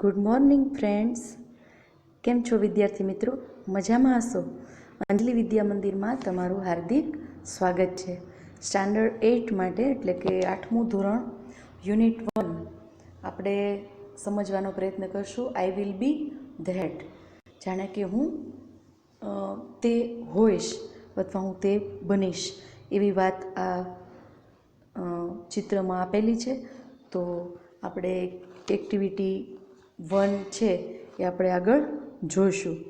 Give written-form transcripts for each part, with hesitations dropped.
Good morning friends, કેમ છો વિદ્યાર્થી મિત્રો? મજામાં હશો? અંજલિ વિદ્યા મંદિરમાં તમારું હાર્દિક સ્વાગત છે. સ્ટાન્ડર્ડ 8 માટે એટલે કે 8મું ધોરણ યુનિટ 1 આપણે સમજવાનો પ્રયત્ન કરશું. આઈ વિલ બી ધેટ, જાણે કે હું તે હોઈશ અથવા હું તે બનીશ એવી વાત આ ચિત્રમાં આપેલી છે. તો આપણે એક્ટિવિટી 1 છે એ આપણે આગળ જોઈશું.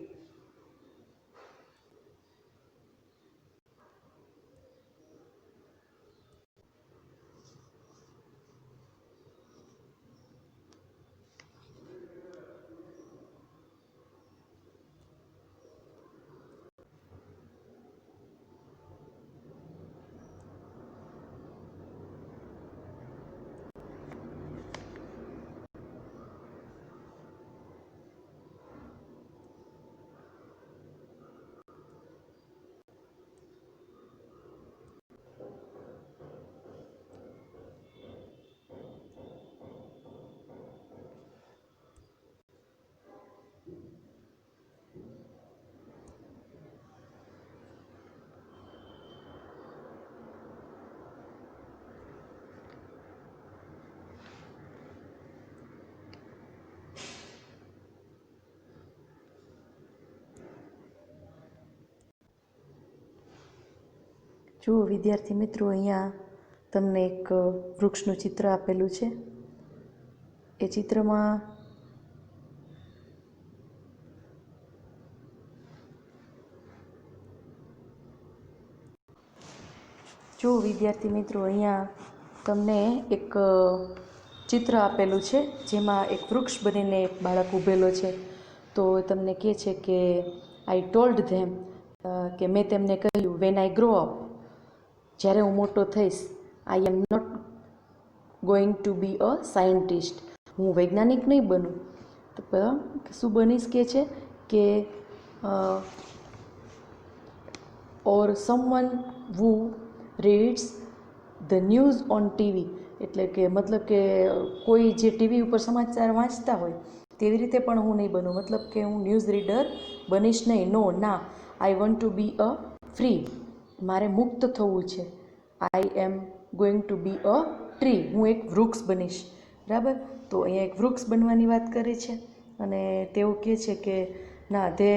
જુઓ વિદ્યાર્થી મિત્રો, અહીંયા તમને એક વૃક્ષનું ચિત્ર આપેલું છે. એ ચિત્રમાં જુઓ વિદ્યાર્થી મિત્રો, અહીંયા તમને એક ચિત્ર આપેલું છે જેમાં એક વૃક્ષ બનીને એક બાળક ઊભેલો છે. તો તમને કહે છે કે આઈ ટોલ્ડ ધેમ, કે મેં તેમને કહ્યું, વેન આઈ ગ્રો અપ, જ્યારે હું મોટો થઈશ, I am not going to be a scientist, હું વૈજ્ઞાનિક નહીં બનું. તો શું બનીશ કે છે કે or someone who reads the news on TV, એટલે કે મતલબ કે કોઈ જે ટીવી ઉપર સમાચાર વાંચતા હોય તેવી રીતે પણ હું નહીં બનું. મતલબ કે હું ન્યૂઝ રીડર બનીશ નહીં. ના, I want to be a free, મારે મુક્ત થવું છે. I am going to be a tree, હું એક વૃક્ષ બનીશ. બરાબર? તો અહીંયા એક વૃક્ષ બનવાની વાત કરે છે અને તેઓ કહે છે કે ના, ધે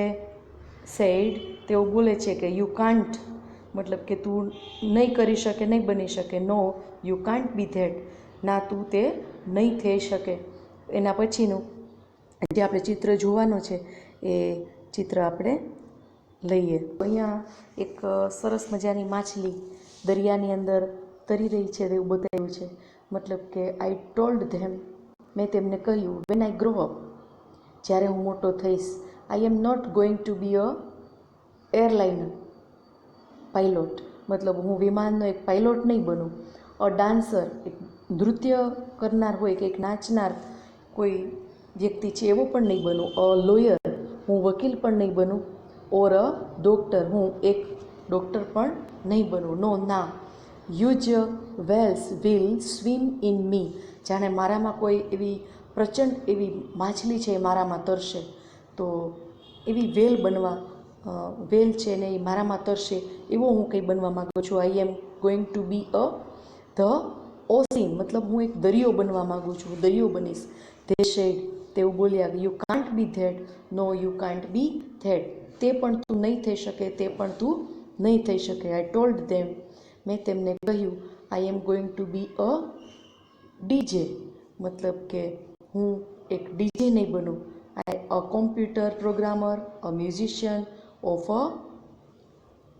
સેડ, તેઓ બોલે છે કે યુ કાન્ટ, મતલબ કે તું નહીં કરી શકે, નહીં બની શકે. નો, યુ કાન્ટ બી ધેટ, ના તું તે નહીં થઈ શકે. એના પછીનું જે આપણે ચિત્ર જોવાનું છે એ ચિત્ર આપણે લઈએ. અહીંયા એક સરસ મજાની માછલી દરિયાની અંદર તરી રહી છે તેવું બતાવ્યું છે. મતલબ કે આઈ ટોલ્ડ ધેમ, મેં તેમને કહ્યું, વેન આઈ ગ્રો અપ, જ્યારે હું મોટો થઈશ, I am not going to be a airliner pilot, મતલબ હું વિમાનનો એક પાયલોટ નહીં બનું. અ ડાન્સર, એક નૃત્ય કરનાર હોય કે એક નાચનાર કોઈ વ્યક્તિ છે એવો પણ નહીં બનું. અ લોયર, હું વકીલ પણ નહીં બનું. ઓર અ ડૉક્ટર, હું એક ડૉક્ટર પણ નહીં બનું. નો, ના, huge whales will swim in me, જાણે મારામાં કોઈ એવી પ્રચંડ એવી માછલી છે એ મારામાં તરશે. તો એવી વેલ બનવા, વેલ છે ને એ મારામાં તરશે એવો હું કંઈ બનવા માગું છું. I am going to be a the ocean, મતલબ હું એક દરિયો બનવા માગું છું, દરિયો બનીશ. ધે સેડ, તેવું બોલ્યા, you can't be that, no you can't be that, તે પણ તું નહીં થઈ શકે, તે પણ તું નહીં થઈ શકે. આઈ ટોલ્ડ ધેમ, મેં તેમને કહ્યું, I am going to be a DJ, મતલબ કે હું એક ડીજે નહીં બનું. A computer programmer, a musician, of a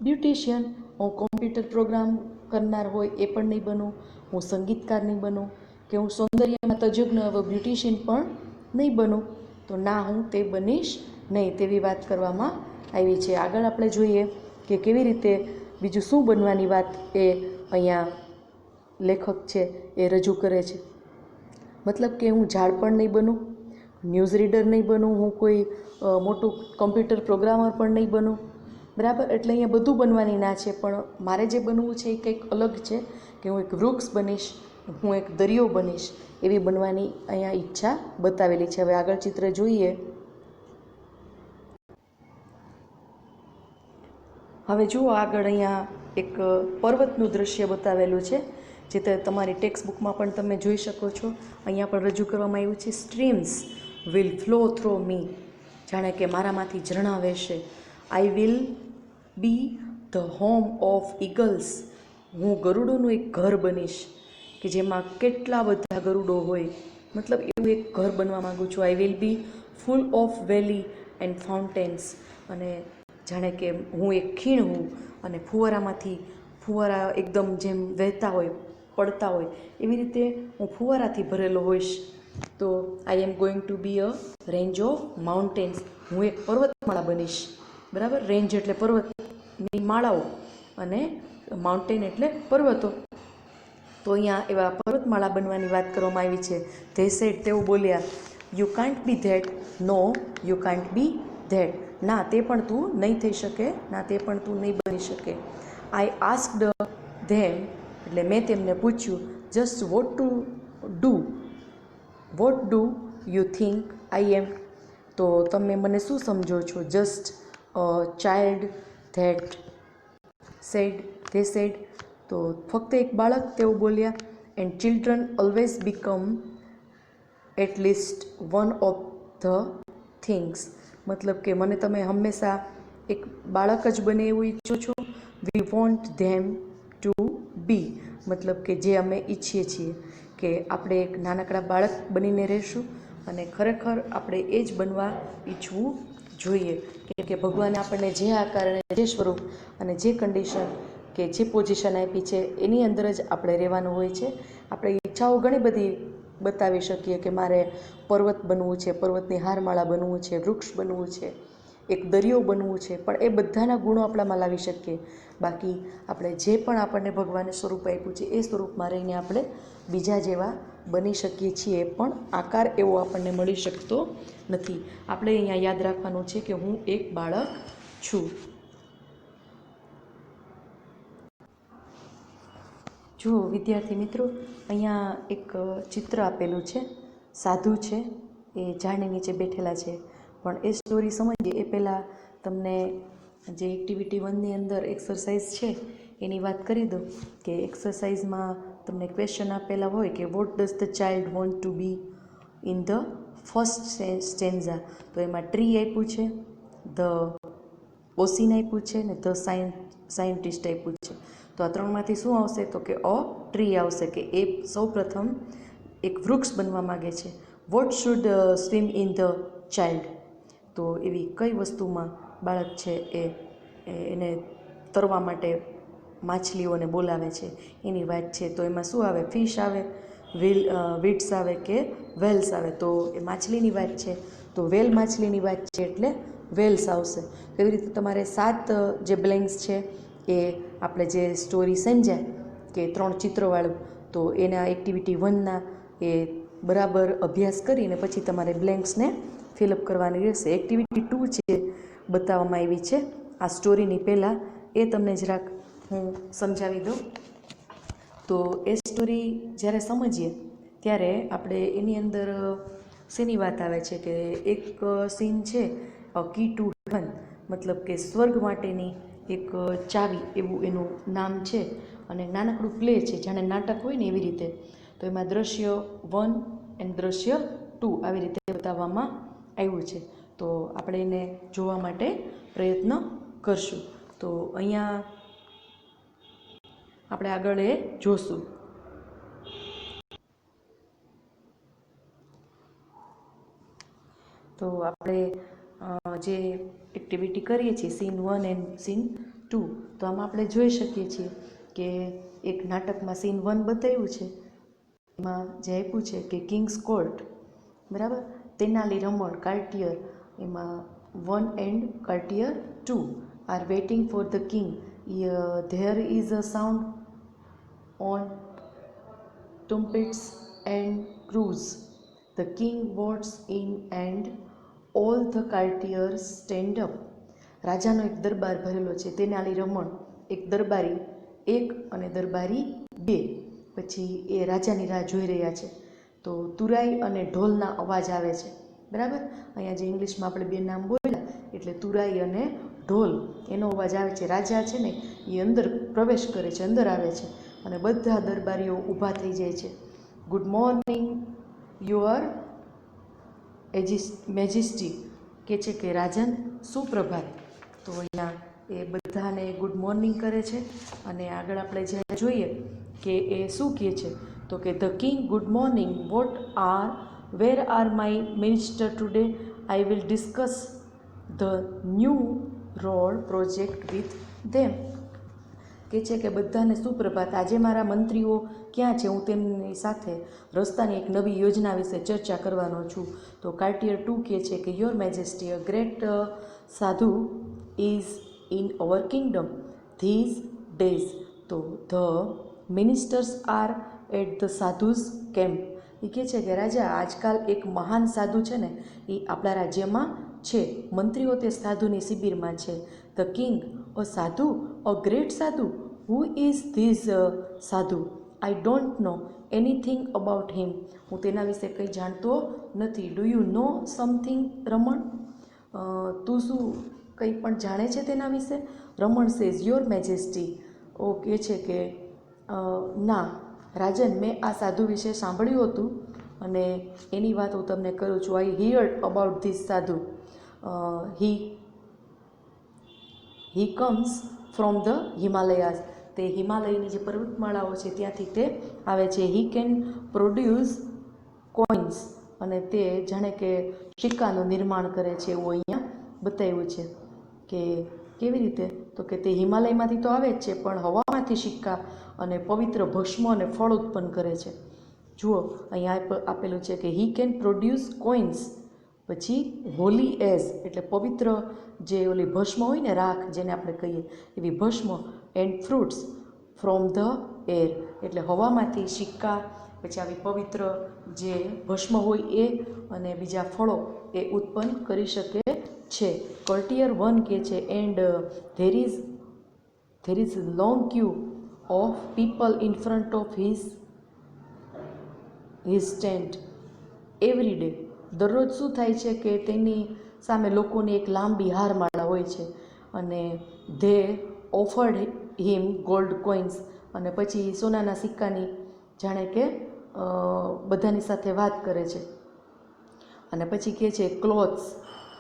beautician, હું કોમ્પ્યુટર પ્રોગ્રામ કરનાર હોય એ પણ નહીં બનું. હું સંગીતકાર નહીં બનું, કે હું સૌંદર્યમાં તજજ્ઞ બ્યુટિશિયન પણ નહીં બનું. તો ના, હું તે બનીશ નહીં, તેવી વાત કરવામાં આવી છે. આગળ આપણે જોઈએ કે કેવી રીતે બીજું શું બનવાની વાત એ અહીંયા લેખક છે એ રજૂ કરે છે. મતલબ કે હું ઝાડ પણ નહીં બનું, ન્યૂઝ રીડર નહીં બનું, હું કોઈ મોટું કમ્પ્યુટર પ્રોગ્રામર પણ નહીં બનું. બરાબર? એટલે અહીંયા બધું બનવાની ના છે, પણ મારે જે બનવું છે એ કંઈક અલગ છે, કે હું એક વૃક્ષ બનીશ હું એક દરિયો બનીશ એવી બનવાની અહીંયા ઈચ્છા બતાવેલી છે. હવે આગળ ચિત્ર જોઈએ. હવે જુઓ આગળ અહીંયા એક પર્વતનું દૃશ્ય બતાવેલું છે, જે તમારી ટેક્સ્ટ બુકમાં પણ તમે જોઈ શકો છો. અહીંયા પણ રજૂ કરવામાં આવ્યું છે, સ્ટ્રીમ્સ વિલ ફ્લો થ્રો મી, જાણે કે મારામાંથી ઝરણા વહેશે. I will be the home of eagles, હું ગરુડોનું એક ઘર બનીશ કે જેમાં કેટલા બધા ગરુડો હોય, મતલબ એવું એક ઘર બનવા માગું છું. I will be full of valley and fountains, અને જાણે કે હું એક ખીણ હું અને ફુવારા એકદમ જેમ વહેતા હોય, પડતા હોય, એવી રીતે હું ફુવારાથી ભરેલો હોઈશ. તો I am going to be a range of mountains, હું એક પર્વતમાળા બનીશ. બરાબર, રેન્જ એટલે પર્વતની માળાઓ અને માઉન્ટેન એટલે પર્વતો. તો અહીંયા એવા પર્વતમાળા બનવાની વાત કરવામાં આવી છે. ધે સેડ, તેઓ બોલ્યા, you can't be that, no you can't be that, ના તે પણ તું નહીં થઈ શકે, ના તે પણ તું નહીં બની શકે. આઈ આસ્કડ ધેમ, એટલે મેં તેમને પૂછ્યું, just what do you think I am, તો તમે મને શું સમજો છો? Just child that said, they said, તો ફક્ત એક બાળક, તેઓ બોલ્યા. And children always become at least one of the things, મતલબ કે મને તમે હંમેશા એક બાળક જ બને એવું ઈચ્છો છો. વી વોન્ટ ધેમ ટુ બી, મતલબ કે જે અમે ઈચ્છીએ છીએ કે આપણે એક નાનકડા બાળક બનીને રહીશું, અને ખરેખર આપણે એ જ બનવા ઈચ્છવું જોઈએ. કે ભગવાને આપણને જે આકાર અને જે સ્વરૂપ અને જે કન્ડિશન કે જે પોઝિશન આપી છે એની અંદર જ આપણે રહેવાનું હોય છે. આપણે ઈચ્છાઓ ઘણી બધી બતાવી શકીએ કે મારે પર્વત બનવું છે, પર્વતની હારમાળા બનવું છે, વૃક્ષ બનવું છે, એક દરિયો બનવું છે, પણ એ બધાના ગુણો આપણામાં લાવી શકીએ. બાકી આપણે જે પણ આપણને ભગવાને સ્વરૂપ આપ્યું છે એ સ્વરૂપમાં રહીને આપણે બીજા જેવા બની શકીએ છીએ, પણ આકાર એવો આપણને મળી શકતો નથી. આપણે અહીંયા યાદ રાખવાનું છે કે હું એક બાળક છું. જુઓ વિદ્યાર્થી મિત્રો, અહીંયા એક ચિત્ર આપેલું છે. સાધુ છે, એ ઝાડની નીચે બેઠેલા છે. પણ એ સ્ટોરી સમજીએ એ પહેલાં તમને જે એક્ટિવિટી 1ની અંદર એક્સરસાઇઝ છે એની વાત કરી દઉં. કે એક્સરસાઇઝમાં તમને ક્વેશ્ચન આપેલા હોય કે what does the child want to be in the first stanza, તો એમાં ટ્રી આપ્યું છે, ધ ઓસિન આપ્યું છે ને ધ સાયન્ટિસ્ટ આપ્યું છે. તો આ ત્રણમાંથી શું આવશે? તો કે અ ટ્રી આવશે, કે એ સૌપ્રથમ એક વૃક્ષ બનવા માગે છે. What should swim in the child, તો એવી કઈ વસ્તુમાં બાળક છે એને તરવા માટે માછલીઓને બોલાવે છે એની વાત છે. તો એમાં શું આવે? ફિશ આવે, વિટ્સ આવે કે વેલ્સ આવે? તો એ માછલીની વાત છે, તો વેલ માછલીની વાત છે એટલે વેલ્સ આવશે. એવી રીતે તમારે 7 જે બ્લેન્ક્સ છે એ આપણે જે સ્ટોરી સમજ્યા કે 3 ચિત્રવાળું, તો એના એક્ટિવિટી 1ના એ બરાબર અભ્યાસ કરીને પછી તમારે બ્લેન્ક્સને ફિલઅપ કરવાની રહેશે. એક્ટિવિટી 2 છે બતાવવામાં આવી છે આ સ્ટોરીની પહેલાં, એ તમને જરાક હું સમજાવી દઉં. તો એ સ્ટોરી જ્યારે સમજીએ ત્યારે આપણે એની અંદર શેની વાત આવે છે કે એક સીન છે, કી ટુ હેવન, મતલબ કે સ્વર્ગ માટેની એક ચાવી એવું એનું નામ છે. અને નાનકડું પ્લે છે, જાણે નાટક હોય ને એવી રીતે. તો એમાં દ્રશ્ય 1 અને દ્રશ્ય 2 આવી રીતે બતાવવામાં આવ્યું છે. તો આપણે એને જોવા માટે પ્રયત્ન કરશું. તો અહીંયા આપણે આગળ એ જોશું. તો આપણે જે એક્ટિવિટી કરીએ છીએ સીન 1 એન્ડ સીન 2, તો આમાં આપણે જોઈ શકીએ છીએ કે એક નાટકમાં સીન 1 બતાવ્યું છે. એમાં જે આપ્યું છે કે કિંગ્સ કોર્ટ, બરાબર, તેનાલી રમણ કાર્ટિયર, એમાં 1 and courtier 2 are waiting for the king. There is a sound on trumpets and cruise. The king walks in and all the courtiers stand up. રાજાનો એક દરબાર ભરેલો છે, તેનાલી રમણ, એક દરબારી 1 અને દરબારી 2, પછી એ રાજાની રાહ જોઈ રહ્યા છે. તો તુરાઈ અને ઢોલના અવાજ આવે છે, બરાબર. અહીંયા જે ઇંગ્લિશમાં આપણે બે નામ બોલ્યા એટલે તુરાઈ અને ઢોલ એનો અવાજ આવે છે. રાજા છે ને એ અંદર પ્રવેશ કરે છે, અંદર આવે છે અને બધા દરબારીઓ ઊભા થઈ જાય છે. ગુડ મોર્નિંગ યોર મેજેસ્ટી, કે છે કે રાજન સુપ્રભાત. તો અહીંયા એ બધાને ગુડ મોર્નિંગ કરે છે. અને આગળ આપણે જ્યારે જોઈએ કે એ શું કહે છે, તો કે the king good morning, where are my minister today? I will discuss the new road project with them. કે છે કે બધાને સુપ્રભાત, આજે મારા મંત્રીઓ ક્યાં છે? હું તેમની સાથે રસ્તાની એક નવી યોજના વિશે ચર્ચા કરવાનો છું. તો કાર્ટિયર 2 કહે છે કે your majesty, a great sadhu is in our kingdom these days. તો the ministers are at the sadhus camp. એ કહે છે કે રાજા, આજકાલ એક મહાન સાધુ છે ને એ આપણા રાજ્યમાં છે. મંત્રીઓ તે સાધુની શિબિરમાં છે. ધ કિંગ, અ સાધુ, અ ગ્રેટ સાધુ, હુ is these sadhu? I don't know anything about him. હું તેના વિશે કંઈ જાણતો નથી. Do you know something Raman? તું શું કંઈ પણ જાણે છે તેના વિશે? Raman says your majesty. ઓ કહે છે કે ના રાજન, મેં આ સાધુ વિશે સાંભળ્યું હતું અને એની વાત હું તમને કરું છું. આઈ હિયર્ડ અબાઉટ ધીસ સાધુ. હી કમ્સ ફ્રોમ ધ હિમાલયાઝ. તે હિમાલયની જે પર્વતમાળાઓ છે ત્યાંથી તે આવે છે. હી કેન પ્રોડ્યુસ કોઇન્સ, અને તે જાણે કે સિક્કાનું નિર્માણ કરે છે એવું અહીંયા બતાવ્યું છે. કે કેવી રીતે? તો કે તે હિમાલયમાંથી તો આવે જ છે, પણ હવામાંથી સિક્કા અને પવિત્ર ભસ્મ અને ફળ ઉત્પન્ન કરે છે. જુઓ અહીંયા આપેલું છે કે હી કેન પ્રોડ્યુસ કોઇન્સ, પછી હોલી એઝ એટલે પવિત્ર જે ઓલી ભસ્મ હોય ને, રાખ જેને આપણે કહીએ એવી ભસ્મ, and fruits from the air એટલે હવામાંથી સિક્કા, પછી આવી પવિત્ર જે ભસ્મ હોય એ અને બીજા ફળો એ ઉત્પન્ન કરી શકે છે. કર્ટિયર 1 કહે છે and there is long Q of people in front of his tent every day. દરરોજ શું થાય છે કે તેની સામે લોકોની એક લાંબી હારમાળા હોય છે અને they offered him gold coins, અને પછી સોનાના સિક્કાની જાણે કે બધાની સાથે વાત કરે છે. અને પછી કહે છે ક્લોથ્સ,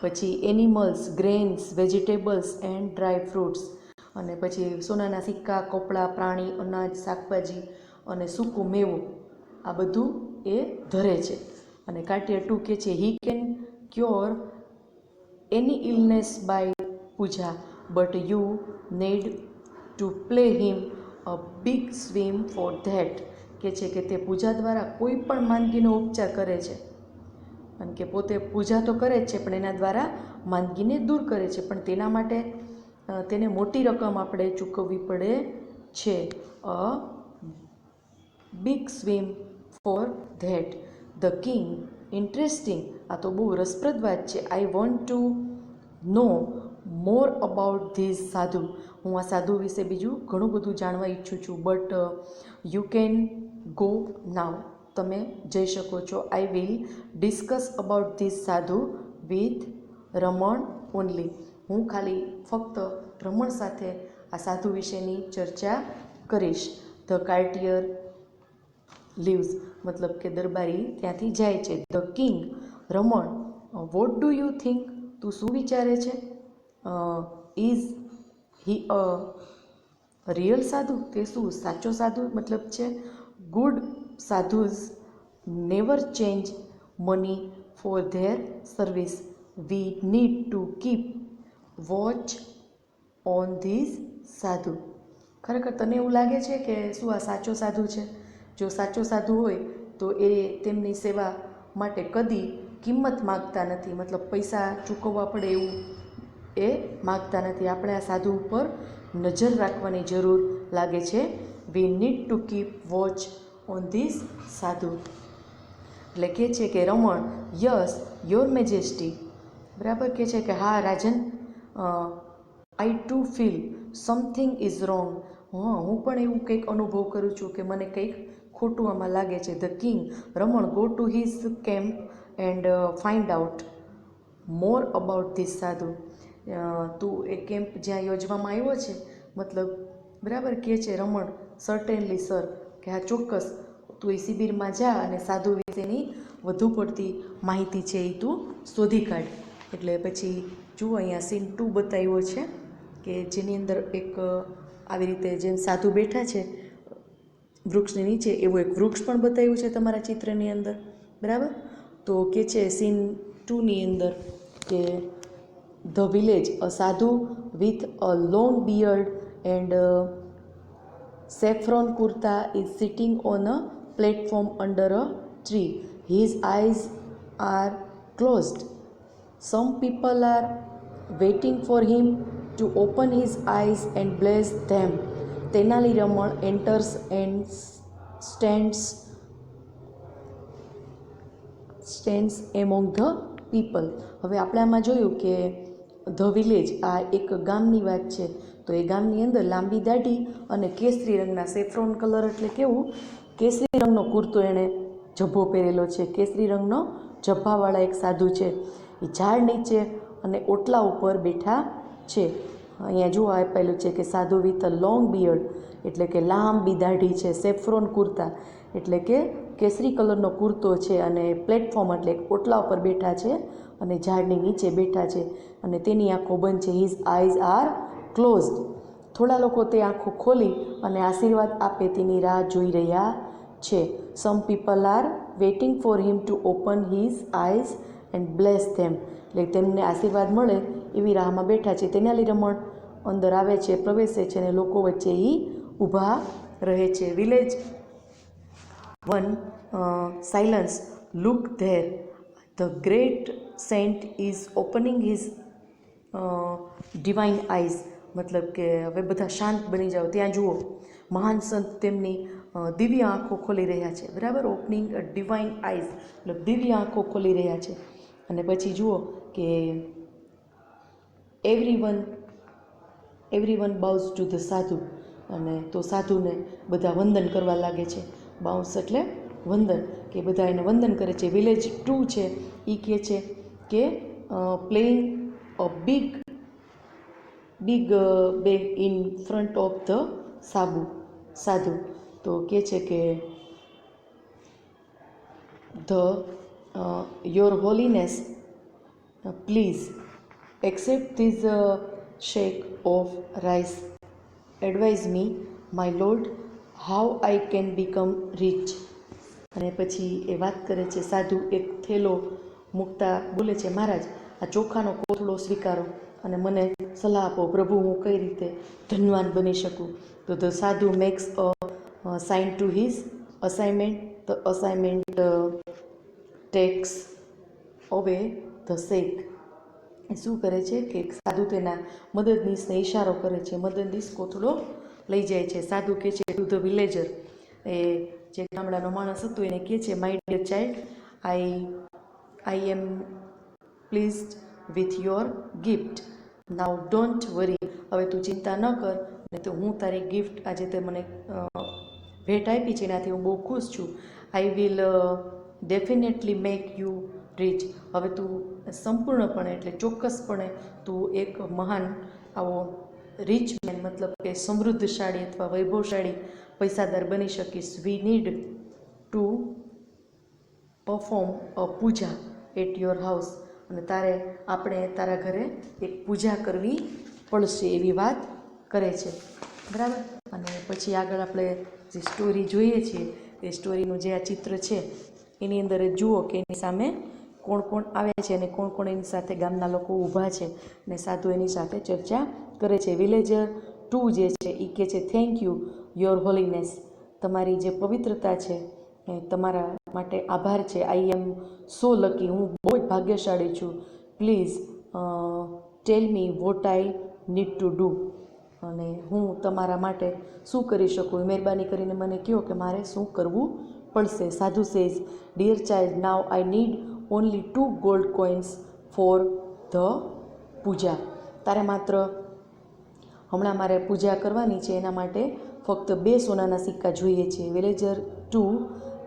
પછી animals, grains, vegetables and dry fruits. અને પછી સોનાના સિક્કા, કપડાં, પ્રાણી, અનાજ, શાકભાજી અને સૂકું મેવું આ બધું એ ધરે છે. અને કાર્ટિયર 2 કહે છે he can cure any illness by puja, but you need to play him a big swim for that. કે છે કે તે પૂજા દ્વારા કોઈ પણ માંદગીનો ઉપચાર કરે છે. કારણ કે પોતે પૂજા તો કરે જ છે પણ એના દ્વારા માંદગીને દૂર કરે છે, પણ તેના માટે તેને મોટી રકમ આપણે ચૂકવવી પડે છે. A big swim for that. The king, interesting, આ તો બહુ રસપ્રદ વાત છે. I want to know more about these sadhu. હું આ સાધુ વિશે બીજું ઘણું બધું જાણવા ઈચ્છું છું. But you can go now. તમે જઈ શકો છો. I will discuss about these sadhu with Raman only. હું ખાલી ફક્ત રમણ સાથે આ સાધુ વિશેની ચર્ચા કરીશ. ધ કાર્ટિયર લીવ્સ મતલબ કે દરબારી ત્યાંથી જાય છે. The king, Raman, vote do you think? તું શું વિચારે છે? ઇઝ હી અ રિયલ સાધુ? તે શું સાચો સાધુ મતલબ છે? Good sadhus never change money for their service. We need to keep watch on these sadhu. ખરેખર તને એવું લાગે છે કે શું આ સાચો સાધુ છે? જો સાચો સાધુ હોય તો એ તેમની સેવા માટે કદી કિંમત માગતા નથી, મતલબ પૈસા ચૂકવવા પડે એવું એ માગતા નથી. આપણે આ સાધુ ઉપર નજર રાખવાની જરૂર લાગે છે. વી need to keep watch on this સાધુ. એટલે કહે છે કે રમણ, યસ યોર મેજેસ્ટી. બરાબર કહે છે કે હા રાજન, I too feel something is wrong. હા, હું પણ એવું કંઈક અનુભવ કરું છું કે મને કંઈક ખોટું આમાં લાગે છે. The king Raman go to his camp and find out more about this સાધુ. તું એ કેમ્પ જ્યાં યોજવામાં આવ્યો છે, મતલબ બરાબર કહે છે રમણ, સર્ટેનલી સર, કે હા ચોક્કસ તું એ શિબિરમાં જા અને સાધુ વિશેની વધુ પડતી માહિતી છે એ તું શોધી કાઢ. એટલે પછી જુઓ અહીંયા સીન 2 બતાવ્યો છે કે જેની અંદર એક આવી રીતે જેમ સાધુ બેઠા છે વૃક્ષની નીચે, એવું એક વૃક્ષ પણ બતાવ્યું છે તમારા ચિત્રની અંદર, બરાબર. તો કે છે સીન 2 ની અંદર કે ધ વિલેજ, અ સાધુ with a long beard and saffron kurta is sitting on a platform under a tree. His eyes are closed. Some people are waiting for him to open his eyes and bless them. Tenali Raman enters and stands among the people. હવે આપણે આમાં જોયું કે the village આ એક ગામની વાત છે. તો એ ગામની અંદર લાંબી દાઢી અને કેસરી રંગના, સેફ્રોન કલર એટલે કેવું, કેસરી રંગનો કુર્તો એણે જબ્બો પહેરેલો છે, કેસરી રંગનો જબ્બાવાળા એક સાધુ છે. એ ઝાડ નીચે અને ઓટલા ઉપર બેઠા છે. અહીંયા જુઓ આપેલું છે કે સાધુ વિથ અ લોંગ બિયર્ડ એટલે કે લાંબી દાઢી છે, સેફ્રોન કુર્તા એટલે કે કેસરી કલરનો કુર્તો છે, અને પ્લેટફોર્મ એટલે ઓટલા ઉપર બેઠા છે અને ઝાડની નીચે બેઠા છે, અને તેની આંખો બંધ છે. His eyes are closed. થોડા લોકો તે આંખો ખોલી અને આશીર્વાદ આપે તેની રાહ જોઈ રહ્યા છે. Some people are waiting for him to open his eyes and bless them. એટલે તેમને આશીર્વાદ મળે એવી રાહમાં બેઠા છે. તેનાલી રમણ અંદર આવે છે, પ્રવેશે છે, અને લોકો વચ્ચે એ ઊભા રહે છે. Village one silence look there, the great saint is opening his divine eyes. મતલબ કે હવે બધા શાંત બની જાઓ, ત્યાં જુઓ મહાન સંત તેમની દિવ્ય આંખો ખોલી રહ્યા છે, બરાબર. ઓપનિંગ અ ડિવાઇન આઈઝ મતલબ દિવ્ય આંખો ખોલી રહ્યા છે. અને પછી જુઓ કે એવરી વન બાઉઝ ટુ ધ સાધુ, અને તો સાધુને બધા વંદન કરવા લાગે છે. બાઉન્સ એટલે વંદન, કે બધા એને વંદન કરે છે. વિલેજ 2 છે એ કહે છે કે playing a big bag in front of the sadhu. તો કહે છે કે your holiness please accept this shake of rice. Advise me my lord how I can become rich. અને પછી એ વાત કરે છે, સાધુ એક થેલો મૂકતા બોલે છે, મહારાજ આ ચોખાનો કોથળો સ્વીકારો અને મને સલાહ આપો, પ્રભુ હું કઈ રીતે ધનવાન બની શકું. તો the sadhu makes a sign to his assignment. The assignment takes away the shake. શું કરે છે કે સાધુ તેના મદદનીશને ઇશારો કરે છે, મદદનીશ કોથળો લઈ જાય છે. સાધુ કહે છે ટુ ધ વિલેજર, એ જે ગામડાનો માણસ હતો એને કહે છે, my dear child, I am pleased with your gift. Now don't worry. હવે તું ચિંતા ન કર, ને તો હું તારી ગિફ્ટ આજે તે મને ભેટ આપી છે એનાથી હું બહુ ખુશ છું. I will definitely make you rich. હવે તું સંપૂર્ણપણે એટલે ચોક્કસપણે તું એક મહાન આવો રીચ મેન મતલબ કે સમૃદ્ધશાળી અથવા વૈભવશાળી પૈસાદાર બની શકીશ. We need to perform a puja at your house. અને આપણે તારા ઘરે એક પૂજા કરવી પડશે એવી વાત કરે છે, બરાબર. અને પછી આગળ આપણે જે સ્ટોરી જોઈએ છીએ એ સ્ટોરીનું જે આ ચિત્ર છે એની અંદર જુઓ કે એની સામે કોણ કોણ આવે છે અને કોણ કોણ એની સાથે ગામના લોકો ઊભા છે અને સાધુ એની સાથે ચર્ચા કરે છે. વિલેજર 2 જે છે એ કહે છે, થેન્ક યુ યોર હોલીનેસ. તમારી જે પવિત્રતા છે એ તમારા માટે આભાર છે. I M so lucky. હું બહુ જ ભાગ્યશાળી છું. Please tell me what I need to do. અને હું તમારા માટે શું કરી શકું, મહેરબાની કરીને મને કહો કે મારે શું કરવું પડશે. Sadhu says, dear child, now I need only 2 gold coins for the puja. તારે માત્ર હમણાં મારે પૂજા કરવાની છે, એના માટે ફક્ત 2 સોનાના સિક્કા જોઈએ છે. Villager 2,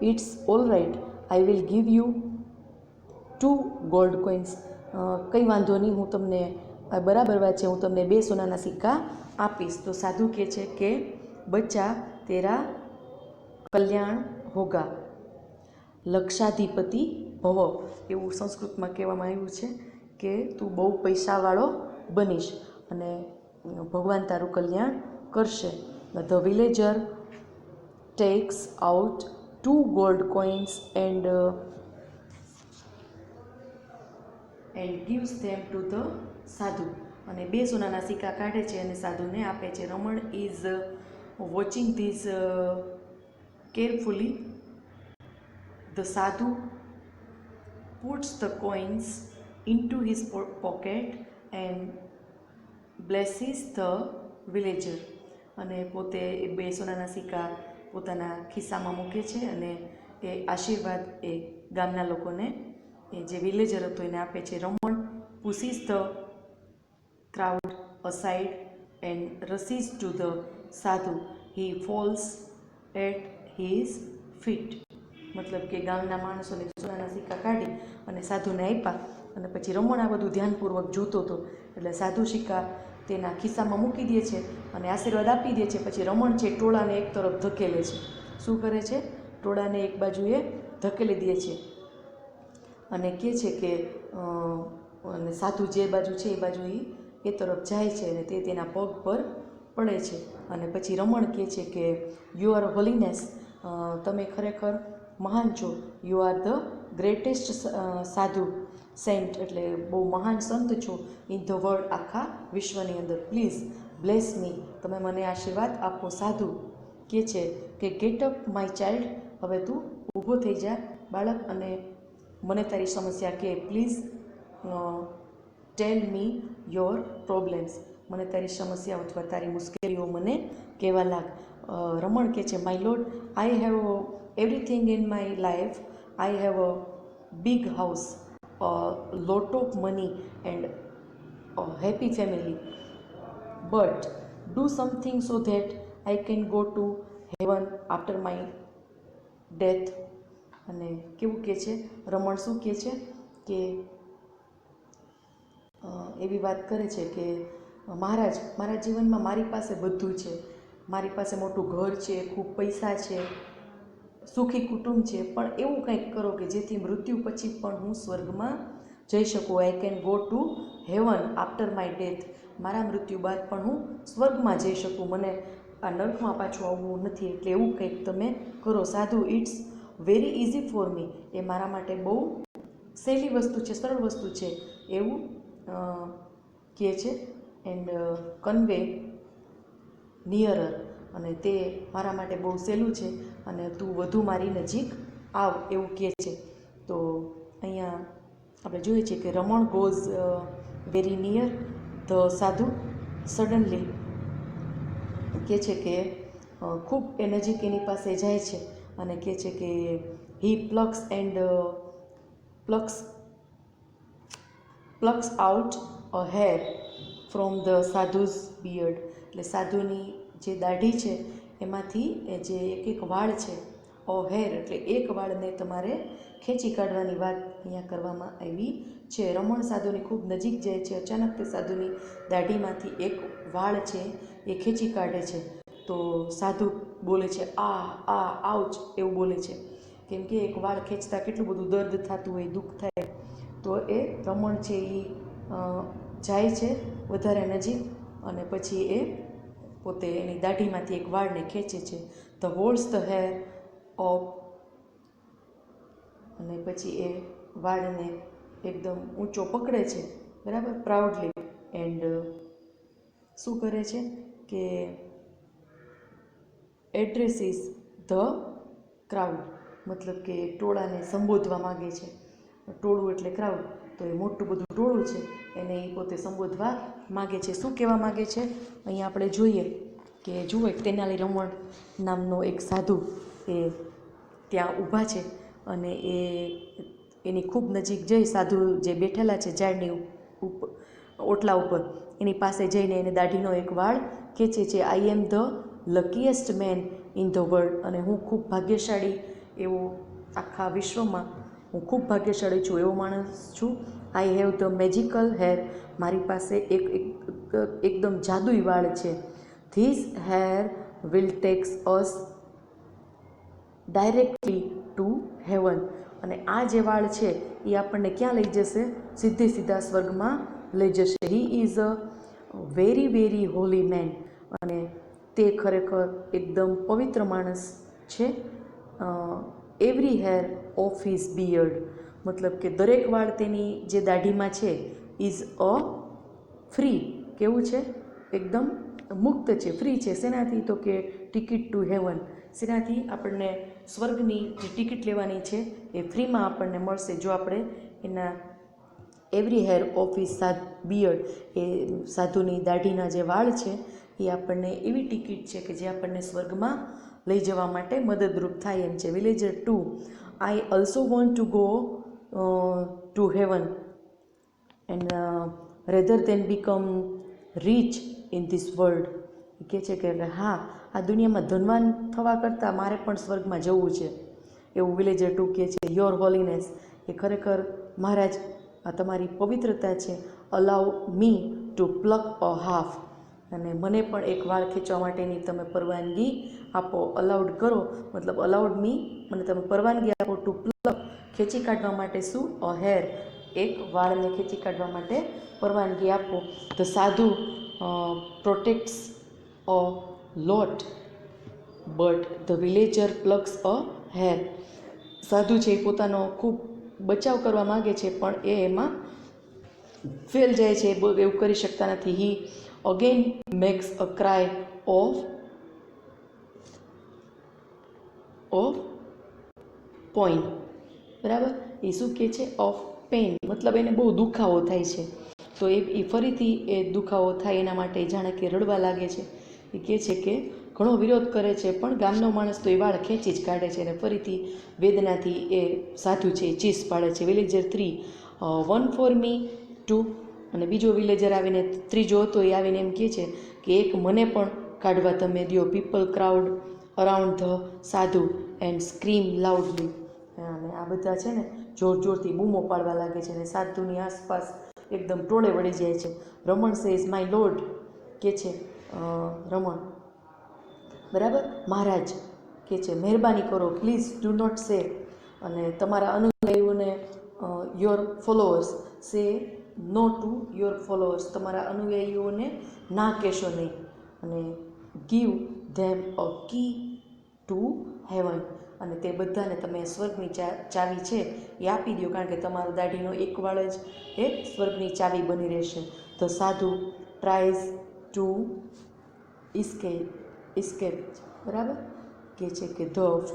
it's all right, I will give you 2 gold coins. કંઈ વાંધો નહીં, હું તમને બરાબર વાત છે, હું તમને 2 સોનાના સિક્કા આપીશ. તો સાધુ કહે છે કે બચ્ચા તેરા કલ્યાણ હોગા, લક્ષાધિપતિ ભવ. એવું સંસ્કૃતમાં કહેવામાં આવ્યું છે કે તું બહુ પૈસાવાળો બનીશ અને ભગવાન તારું કલ્યાણ કરશે. The villager tax out 2 gold coins and gives them to the સાધુ. અને 2 સોનાના સિક્કા કાઢે છે અને સાધુને આપે છે. Raman is watching this carefully. The sadhu puts the coins into his pocket and blesses the villager. અને પોતે 2 સોનાના સિક્કા પોતાના ખિસ્સામાં મૂકે છે અને એ આશીર્વાદ એ ગામના લોકોને, એ જે વિલેજર હતો એને આપે છે. રમણ pushes the crowd aside and rushes to the sadhu. He falls at his feet. મતલબ કે ગામના માણસોને સોનાના સિક્કા કાઢી અને સાધુને આપ્યા અને પછી રમણ આ બધું ધ્યાનપૂર્વક જોતો હતો. એટલે સાધુ સિક્કા તેના ખિસ્સામાં મૂકી દે છે અને આશીર્વાદ આપી દે છે. પછી રમણ છે ટોળાને એક તરફ ધકેલે છે. શું કરે છે? ટોળાને એક બાજુએ ધકેલી દે છે અને કહે છે કે અને સાધુ જે બાજુ છે એ બાજુ એ તરફ જાય છે અને તે તેના પગ પર પડે છે. અને પછી રમણ કહે છે કે યુ આર હોલીનેસ, તમે ખરેખર મહાન છો. યુ આર ધ ગ્રેટેસ્ટ સાધુ સેન્ટ, એટલે બહુ મહાન સંત છો ઇન ધ વર્લ્ડ, આખા વિશ્વની અંદર. પ્લીઝ બ્લેસ મી, તમે મને આશીર્વાદ આપો. સાધુ કહે છે કે ગેટ અપ માય ચાઇલ્ડ, હવે તું ઊભો થઈ જા બાળક અને મને તારી સમસ્યા કે. Please tell me your problems, મને તારી સમસ્યા અથવા તારી મુશ્કેલીઓ મને કહેવા લાગ. રમણ કહે છે my lord, I have everything in my life. I have a big house, a lot of money and a happy family, but do something so that I can go to heaven after my death. અને કેવું કહે છે રમણ? શું કહે છે કે એવી વાત કરે છે કે મહારાજ, મારા જીવનમાં મારી પાસે બધું છે, મારી પાસે મોટું ઘર છે, ખૂબ પૈસા છે, સુખી કુટુંબ છે, પણ એવું કંઈક કરો કે જેથી મૃત્યુ પછી પણ હું સ્વર્ગમાં જઈ શકું. I can go to heaven after my death, મારા મૃત્યુ બાદ પણ હું સ્વર્ગમાં જઈ શકું, મને આ નર્કમાં પાછું આવવું નથી. એટલે એવું કંઈક તમે કરો. Sadhu it's very easy for me, એ મારા માટે બહુ સહેલી વસ્તુ છે, સરળ વસ્તુ છે એવું કહે છે. એન્ડ કન્વે નિયરર, અને તે મારા માટે બહુ સહેલું છે અને તું વધુ મારી નજીક આવ, એવું કહે છે. તો અહીંયા આપણે જોઈએ છીએ કે રમણ ગોઝ વેરી નિયર ધ સાધુ. સડનલી કહે છે કે ખૂબ એ નજીક એની પાસે જાય છે અને કહે છે કે he plucks out a hair from the sadhus beard. એટલે સાધુની જે દાઢી છે એમાંથી એ જે એક વાળ છે, હેર એટલે એક વાળને તમારે ખેંચી કાઢવાની વાત અહીંયા કરવામાં આવી છે. રમણ સાધુની ખૂબ નજીક જાય છે. અચાનક તે સાધુની દાઢીમાંથી એક વાળ છે એ ખેંચી કાઢે છે. તો સાધુ બોલે છે આઉચ, એવું બોલે છે, કેમ કે એક વાળ ખેંચતા કેટલું બધું દર્દ થતું હોય, દુઃખ થાય. તો એ રમણ છે એ જાય છે વધારે નજીક અને પછી એ પોતે એની દાઢીમાંથી એક વાળને ખેંચે છે. The holds the hair of, અને પછી એ વાળને એકદમ ઊંચો પકડે છે, બરાબર, પ્રાઉડલી. એન્ડ શું કરે છે કે એડ્રેસીસ ધ ક્રાઉડ, મતલબ કે ટોળાને સંબોધવા માગે છે. ટોળું એટલે ક્રાઉડ, તો એ મોટું બધું ટોળું છે એને એ પોતે સંબોધવા માગે છે. શું કહેવા માગે છે અહીંયા આપણે જોઈએ કે જુઓ, એક તેનાલી રમણ નામનો એક સાધુ એ ત્યાં ઊભા છે અને એની ખૂબ નજીક જઈ સાધુ જે બેઠેલા છે ઝાડની ઉપર, ઓટલા ઉપર, એની પાસે જઈને એને દાઢીનો એક વાળ ખેંચે છે. I am the luckiest man in the world, અને હું ખૂબ ભાગ્યશાળી એવો આખા વિશ્વમાં હું ખૂબ ભાગ્યશાળી છું એવો માણસ છું. I have the magical hair, મારી પાસે એકદમ જાદુઈ વાળ છે. This hair will tax us directly two heaven, અને આ જે વાળ છે એ આપણને ક્યાં લઈ જશે? સીધા સ્વર્ગમાં લઈ જશે. He is a very very holy man, અને તે ખરેખર એકદમ પવિત્ર માણસ છે. Every hair of his beard, મતલબ કે દરેક વાળ તેની જે દાઢીમાં છે ઇઝ અ ફ્રી, કેવું છે? એકદમ મુક્ત છે, ફ્રી છે. શેનાથી? તો કે ટિકિટ ટુ હેવન. શેનાથી? આપણને સ્વર્ગની જે ટિકિટ લેવાની છે એ ફ્રીમાં આપણને મળશે જો આપણે એના every hair of his beard, એ સાધુની દાઢીના જે વાળ છે એ આપણને એવી ટિકિટ છે કે જે આપણને સ્વર્ગમાં લઈ જવા માટે મદદરૂપ થાય એમ છે. Villager 2, I also want to go to heaven and rather than become rich in this world. કહે છે કે હા, આ દુનિયામાં ધનવાન થવા કરતાં મારે પણ સ્વર્ગમાં જવું છે એવું વિલેજર 2 કહે છે. યોર હોલીનેસ, એ ખરેખર મહારાજ આ તમારી પવિત્રતા છે. Allow me to pluck a half, અને મને પણ એક વાળ ખેંચવા માટેની તમે પરવાનગી આપો. અલાઉડ કરો મતલબ અલાઉડ મી, મને તમે પરવાનગી આપો. ટુ પ્લક, ખેંચી કાઢવા માટે. શું? અ હેર, એક વાળને ખેંચી કાઢવા માટે પરવાનગી આપો. ધ સાધુ પ્રોટેક્ટ્સ અ લોટ but the villager પ્લક્સ a hair. સાધુ છે એ પોતાનો ખૂબ બચાવ કરવા માગે છે પણ એ એમાં ફેલ જાય છે, એવું કરી શકતા નથી. He again makes a cry of point, બરાબર? એ શું કહે છે? ઓફ પેઇન, મતલબ એને બહુ દુખાવો થાય છે. તો એ ફરીથી એ દુખાવો થાય એના માટે જાણે કે રડવા લાગે છે. એ કહે છે કે ઘણો વિરોધ કરે છે પણ ગામનો માણસ તો એ વાળ ખેંચી જ કાઢે છે અને ફરીથી વેદનાથી એ સાધુ છે એ ચીસ પાડે છે. Villager 3, one for me to, અને બીજો વિલેજર આવીને, ત્રીજો હતો એ આવીને એમ કહે છે કે એક મને પણ કાઢવા તમે દો. પીપલ ક્રાઉડ અરાઉન્ડ ધ સાધુ એન્ડ સ્ક્રીમ લાઉડલી, અને આ બધા છે ને જોર જોરથી બૂમો પાડવા લાગે છે અને સાધુની આસપાસ એકદમ ટોળે વળી જાય છે. રમણ સેઝ માય લોર્ડ, કે છે રમણ, બરાબર? મહારાજ કે છે મહેરબાની કરો, પ્લીઝ ડુ નોટ સે, અને તમારા અનુયાયીઓને યોર ફોલોઅર્સ સે નો ટુ યોર ફોલોઅર્સ, તમારા અનુયાયીઓને ના કહેશો નહીં, અને give them a key to heaven, અને તે બધાને તમે સ્વર્ગની ચાવી છે એ આપી દો, કારણ કે તમારો દાઢીનો એક વાળ જ એ સ્વર્ગની ચાવી બની રહેશે. ધ સાધુ ટ્રાઇઝ ટુ ઇસ્કેપ, બરાબર? કે છે કે the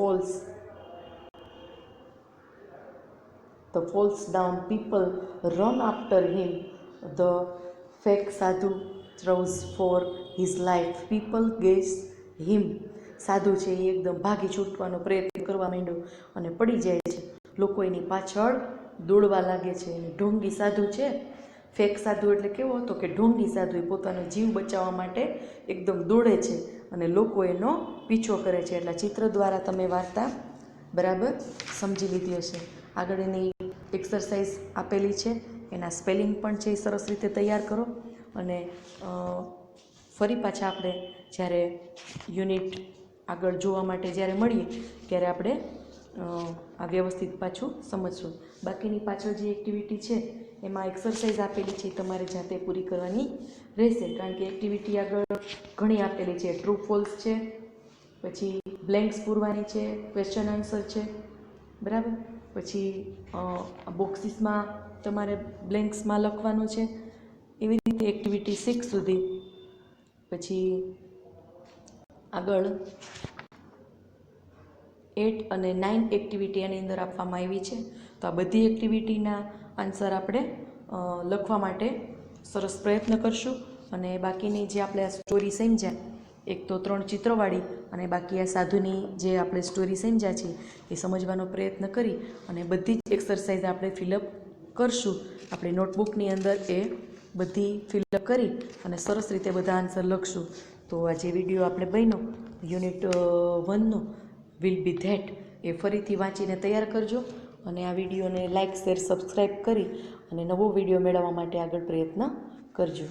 falls down, people run after him, the fake sadhu throws for his life, people guess him. સાધુ છે એ એકદમ ભાગી છૂટવાનો પ્રયત્ન કરવા માંડ્યો અને પડી જાય છે. લોકો એની પાછળ દોડવા લાગે છે. ઢોંગી સાધુ છે, ફેક સાધુ એટલે કેવો હતો કે ઢોંગી સાધુ, એ પોતાનો જીવ બચાવવા માટે એકદમ દોડે છે અને લોકો એનો પીછો કરે છે. એટલે ચિત્ર દ્વારા તમે વાર્તા બરાબર સમજી લીધી હશે. આગળ એની એક્સરસાઇઝ આપેલી છે, એના સ્પેલિંગ પણ છે એ સરસ રીતે તૈયાર કરો, અને ફરી પાછા આપણે જ્યારે યુનિટ આગળ જોવા માટે જ્યારે મળીએ ત્યારે આપણે આ વ્યવસ્થિત પાછું સમજશું. બાકીની પાછળ જે એક્ટિવિટી છે એમાં એક્સરસાઇઝ આપેલી છે તમારે જાતે પૂરી કરવાની રહેશે, કારણ કે એક્ટિવિટી આગળ ઘણી આપેલી છે. ટ્રુ ફોલ્સ છે, પછી બ્લેન્ક્સ પૂરવાની છે, ક્વેશ્ચન આન્સર છે, બરાબર? પછી બોક્સીસમાં તમારે બ્લેન્ક્સમાં લખવાનું છે. એવી રીતે એક્ટિવિટી 6 સુધી. પછી આગળ 8 અને 9 એક્ટિવિટી એની અંદર આપવામાં આવી છે. તો આ બધી એક્ટિવિટીના આન્સર આપણે લખવા માટે સરસ પ્રયત્ન કરશું, અને બાકીની જે આપણે આ સ્ટોરી સમજ્યા, એક તો 3 ચિત્રવાળી અને બાકી આ સાધુની જે આપણે સ્ટોરી સમજ્યા છે એ સમજવાનો પ્રયત્ન કરી અને બધી જ એક્સરસાઇઝ આપણે ફિલઅપ કરશું આપણી નોટબુકની અંદર એ બધી ફિલઅપ કરી અને સરસ રીતે બધા આન્સર લખશું. તો આ જે વિડીયો આપણે બન્યો યુનિટ 1નો વિલ બી ધેટ એ ફરીથી વાંચીને તૈયાર કરજો અને આ વિડીયોને લાઇક શેર સબસ્ક્રાઈબ કરી અને નવો વિડીયો મેળવવા માટે આગળ પ્રયત્ન કરજો.